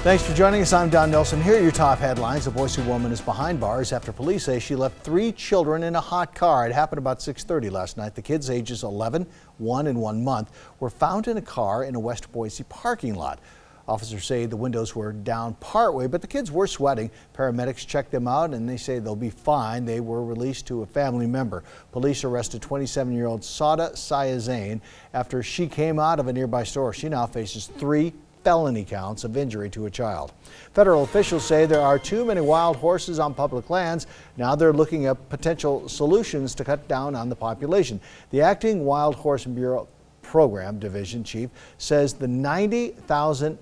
Thanks for joining us. I'm Don Nelson. Here are your top headlines. A Boise woman is behind bars after police say she left 3 children in a hot car. It happened about 6:30 last night. The kids, ages 11, 1 and 1 month, were found in a car in a West Boise parking lot. Officers say the windows were down partway, but the kids were sweating. Paramedics checked them out and they say they'll be fine. They were released to a family member. Police arrested 27-year-old Sada Sayazane after she came out of a nearby store. She now faces 3 felony counts of injury to a child. Federal officials say there are too many wild horses on public lands. Now they're looking at potential solutions to cut down on the population. The acting Wild Horse Bureau Program Division Chief says the 90,000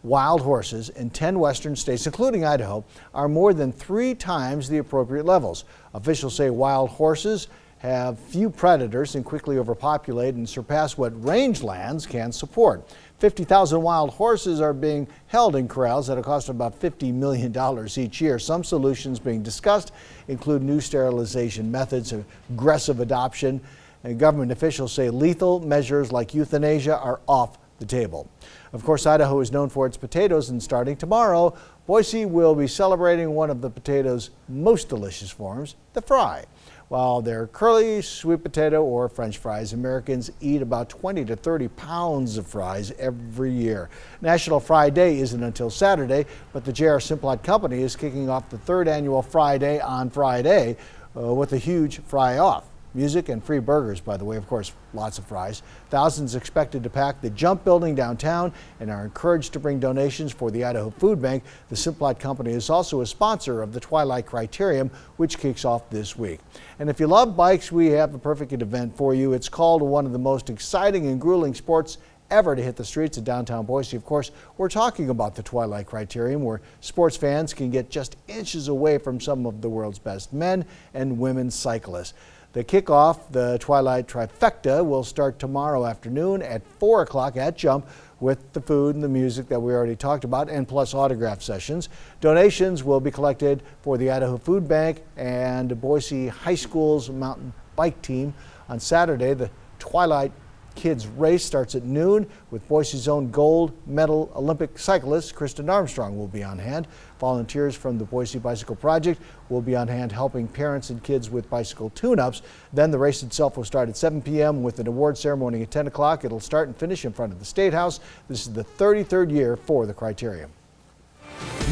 wild horses in 10 western states, including Idaho, are more than 3 times the appropriate levels. Officials say wild horses have few predators and quickly overpopulate and surpass what rangelands can support. 50,000 wild horses are being held in corrals at a cost of about $50 million each year. Some solutions being discussed include new sterilization methods, aggressive adoption, and government officials say lethal measures like euthanasia are off the table. Of course, Idaho is known for its potatoes, and starting tomorrow, Boise will be celebrating one of the potato's most delicious forms, the fry. While they're curly, sweet potato, or French fries, Americans eat about 20 to 30 pounds of fries every year. National Fry Day isn't until Saturday, but the J.R. Simplot Company is kicking off the 3rd annual Fry Day on Friday with a huge fry-off. Music and free burgers, by the way, of course, lots of fries. Thousands expected to pack the Jump Building downtown and are encouraged to bring donations for the Idaho Food Bank. The Simplot Company is also a sponsor of the Twilight Criterium, which kicks off this week. And if you love bikes, we have the perfect event for you. It's called one of the most exciting and grueling sports ever to hit the streets of downtown Boise. Of course, we're talking about the Twilight Criterium, where sports fans can get just inches away from some of the world's best men and women cyclists. The kickoff, the Twilight Trifecta, will start tomorrow afternoon at 4 o'clock at Jump with the food and the music that we already talked about, and plus autograph sessions. Donations will be collected for the Idaho Food Bank and Boise High School's mountain bike team. On Saturday, the Twilight Kids race starts at noon with Boise's own gold medal Olympic cyclist Kristen Armstrong will be on hand. Volunteers from the Boise Bicycle Project will be on hand helping parents and kids with bicycle tune-ups. Then the race itself will start at 7 p.m. with an award ceremony at 10 o'clock. It'll start and finish in front of the State House. This is the 33rd year for the Criterium.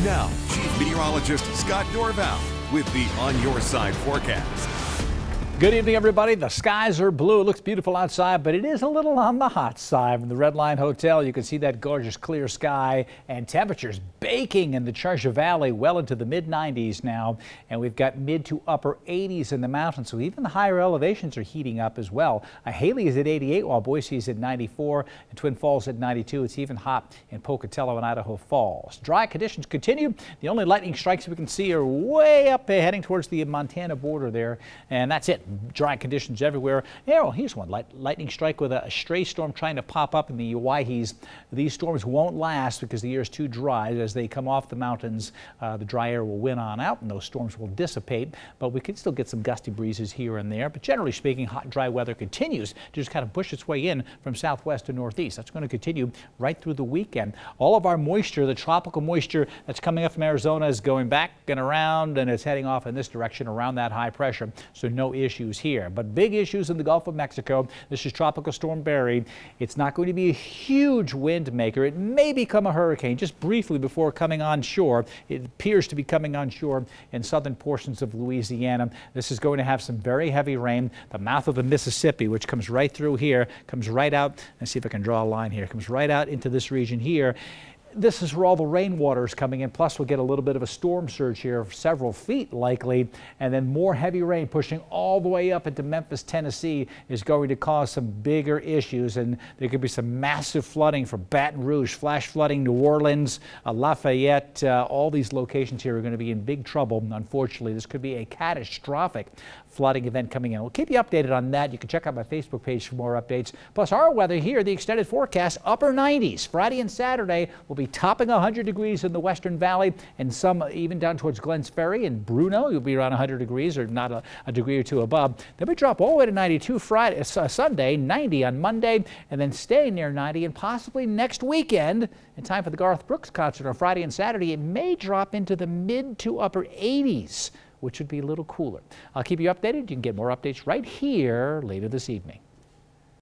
Now, Chief Meteorologist Scott Dorval with the On Your Side forecast. Good evening, everybody. The skies are blue. It looks beautiful outside, but it is a little on the hot side. From the Red Line Hotel, you can see that gorgeous clear sky and temperatures baking in the Charger Valley well into the mid-90s now. And we've got mid to upper 80s in the mountains, so even the higher elevations are heating up as well. Haley is at 88, while Boise is at 94, and Twin Falls at 92. It's even hot in Pocatello and Idaho Falls. Dry conditions continue. The only lightning strikes we can see are way up heading towards the Montana border there, and that's it. Dry conditions everywhere. Yeah, well, here's one lightning strike with a stray storm trying to pop up in the Owyhees. These storms won't last because the air is too dry. As they come off the mountains, the dry air will win on out and those storms will dissipate, but we could still get some gusty breezes here and there. But generally speaking, hot, dry weather continues to just kind of push its way in from southwest to northeast. That's going to continue right through the weekend. All of our moisture, the tropical moisture that's coming up from Arizona, is going back and around, and it's heading off in this direction around that high pressure, so no issues here. But big issues in the Gulf of Mexico. This is Tropical Storm Barry. It's not going to be a huge wind maker. It may become a hurricane just briefly before coming on shore. It appears to be coming on shore in southern portions of Louisiana. This is going to have some very heavy rain. The mouth of the Mississippi, which comes right through here, comes right out. Let's see if I can draw a line here. Comes right out into this region here. This is where all the rainwater is coming in, plus we'll get a little bit of a storm surge here of several feet likely, and then more heavy rain pushing all the way up into Memphis, Tennessee is going to cause some bigger issues, and there could be some massive flooding for Baton Rouge, flash flooding, New Orleans, Lafayette. All these locations here are going to be in big trouble. Unfortunately, this could be a catastrophic flooding event coming in. We'll keep you updated on that. You can check out my Facebook page for more updates. Plus our weather here, the extended forecast, upper 90s. Friday and Saturday will be be topping 100 degrees in the Western Valley, and some even down towards Glens Ferry and Bruno. You'll be around 100 degrees or not a degree or two above. Then we drop all the way to 92 Sunday, 90 on Monday, and then stay near 90 and possibly next weekend. In time for the Garth Brooks concert on Friday and Saturday, it may drop into the mid to upper 80s, which would be a little cooler. I'll keep you updated. You can get more updates right here later this evening.